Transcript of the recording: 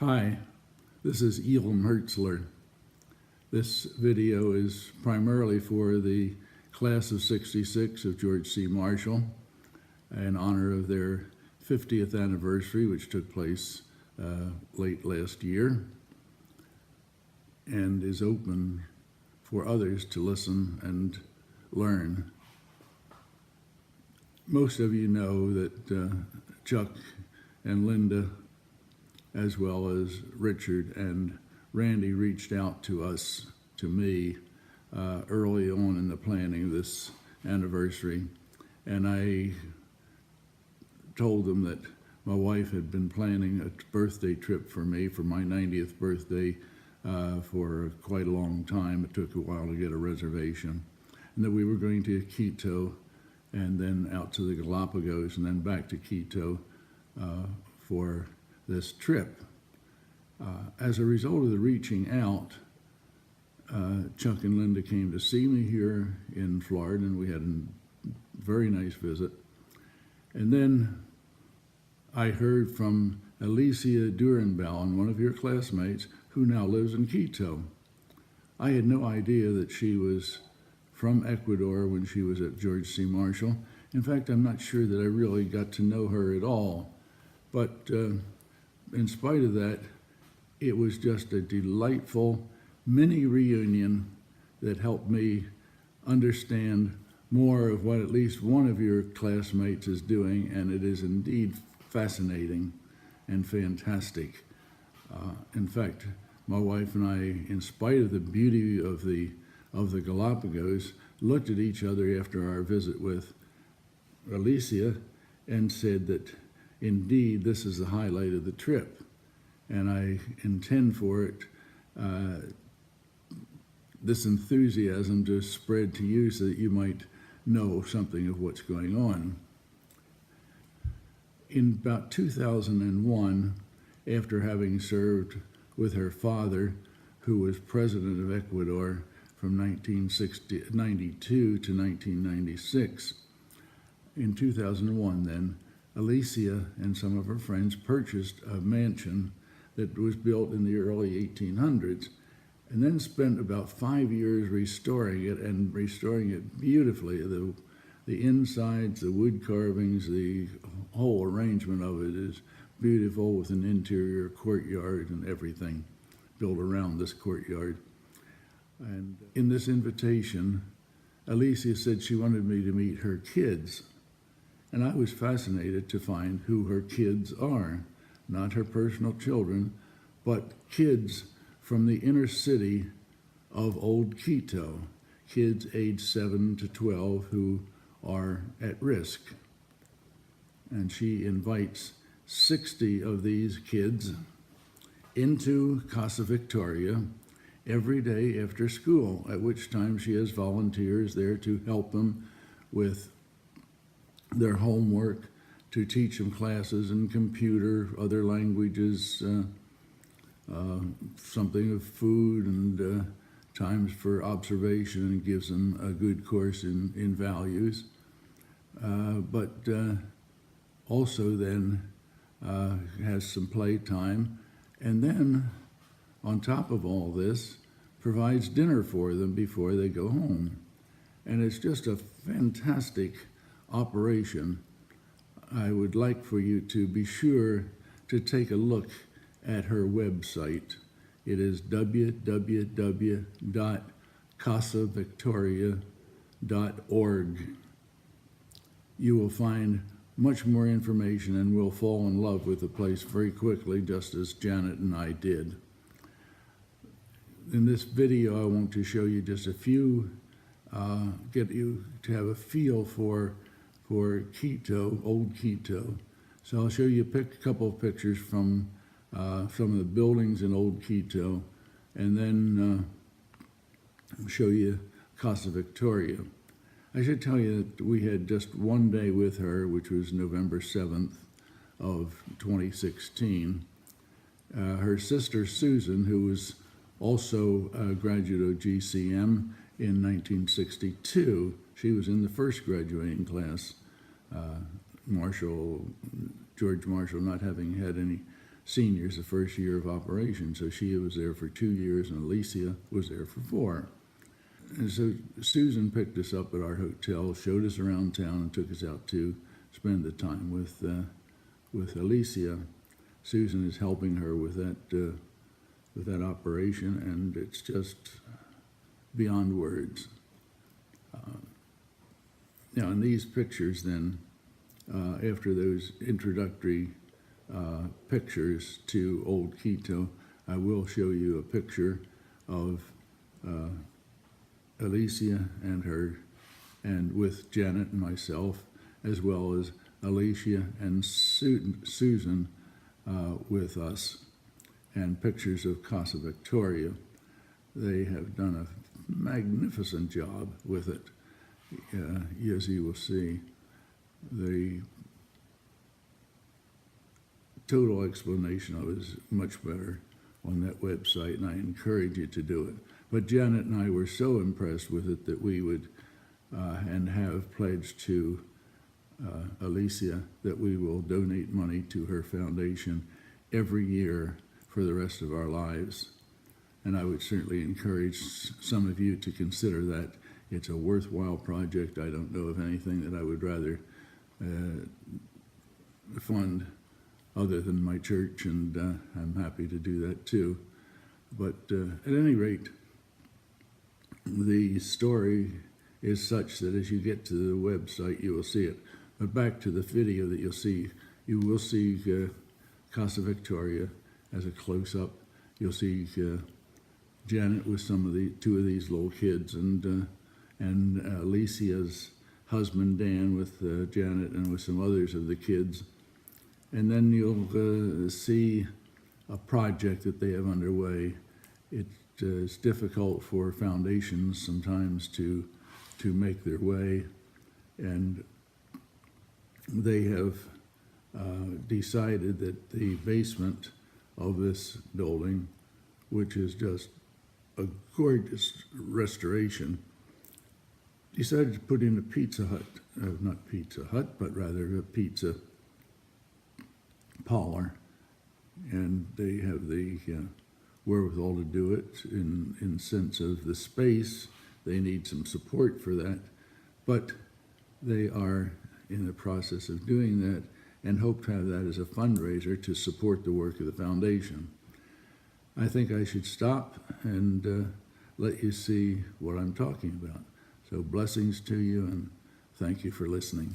Hi, this is Elam Hertzler. This video is primarily for the class of '66 of George C. Marshall in honor of their 50th anniversary, which took place late last year, and is open for others to listen and learn. Most of you know that Chuck and Linda, as well as Richard and Randy, reached out to us, to me, early on in the planning of this anniversary. And I told them that my wife had been planning a birthday trip for me for my 90th birthday for quite a long time. It took a while to get a reservation. And that we were going to Quito and then out to the Galapagos and then back to Quito for this trip. As a result of the reaching out, Chuck and Linda came to see me here in Florida, and we had a very nice visit. And then I heard from Alicia Durenbaum, one of your classmates, who now lives in Quito. I had no idea that she was from Ecuador when she was at George C. Marshall. In fact, I'm not sure that I really got to know her at all. But in spite of that, it was just a delightful mini reunion that helped me understand more of what at least one of your classmates is doing, and it is indeed fascinating and fantastic. In fact, my wife and I, in spite of the beauty of the Galapagos, looked at each other after our visit with Alicia and said that indeed this is the highlight of the trip, and I intend for it this enthusiasm to spread to you so that you might know something of what's going on. In about 2001, after having served with her father, who was president of Ecuador from 1992 to 1996, in 2001 then, Alicia and some of her friends purchased a mansion that was built in the early 1800s, and then spent about 5 years restoring it, and restoring it beautifully. The insides, the wood carvings, the whole arrangement of it is beautiful, with an interior courtyard and everything built around this courtyard. And in this invitation, Alicia said she wanted me to meet her kids. And I was fascinated to find who her kids are, not her personal children, but kids from the inner city of Old Quito, kids aged 7 to 12 who are at risk. And she invites 60 of these kids into CasaVictoria every day after school, at which time she has volunteers there to help them with their homework, to teach them classes in computer, other languages, something of food, and times for observation, and gives them a good course in values. But also then has some playtime, and then on top of all this, provides dinner for them before they go home. And it's just a fantastic operation. I would like for you to be sure to take a look at her website. It is www.casavictoria.org. You will find much more information and will fall in love with the place very quickly, just as Janet and I did. In this video, I want to show you just a few, get you to have a feel for Quito, Old Quito. So I'll show you a couple of pictures from some of the buildings in Old Quito, and then show you CasaVictoria. I should tell you that we had just one day with her, which was November 7th of 2016. Her sister Susan, who was also a graduate of GCM in 1962, she was in the first graduating class. George Marshall not having had any seniors the first year of operation. So she was there for 2 years, and Alicia was there for 4. And so Susan picked us up at our hotel, showed us around town, and took us out to spend the time with Alicia. Susan is helping her with that operation, and it's just beyond words. Now, in these pictures, then, after those introductory pictures to Old Quito, I will show you a picture of Alicia and with Janet and myself, as well as Alicia and Susan with us, and pictures of CasaVictoria. They have done a magnificent job with it. As you will see, the total explanation of it is much better on that website, and I encourage you to do it. But Janet and I were so impressed with it that we would and have pledged to Alicia that we will donate money to her foundation every year for the rest of our lives. And I would certainly encourage some of you to consider that. It's a worthwhile project. I don't know of anything that I would rather fund other than my church, and I'm happy to do that too. But at any rate, the story is such that as you get to the website, you will see it. But back to the video that you'll see, you will see CasaVictoria as a close-up. You'll see Janet with two of these little kids, and Alicia's husband Dan with Janet and with some others of the kids. And then you'll see a project that they have underway. It is difficult for foundations sometimes to make their way, and they have decided that the basement of this building, which is just a gorgeous restoration, decided to put in a Pizza Hut, not Pizza Hut, but rather a pizza parlor, and they have the wherewithal to do it in sense of the space. They need some support for that, but they are in the process of doing that and hope to have that as a fundraiser to support the work of the foundation. I think I should stop and let you see what I'm talking about. So blessings to you, and thank you for listening.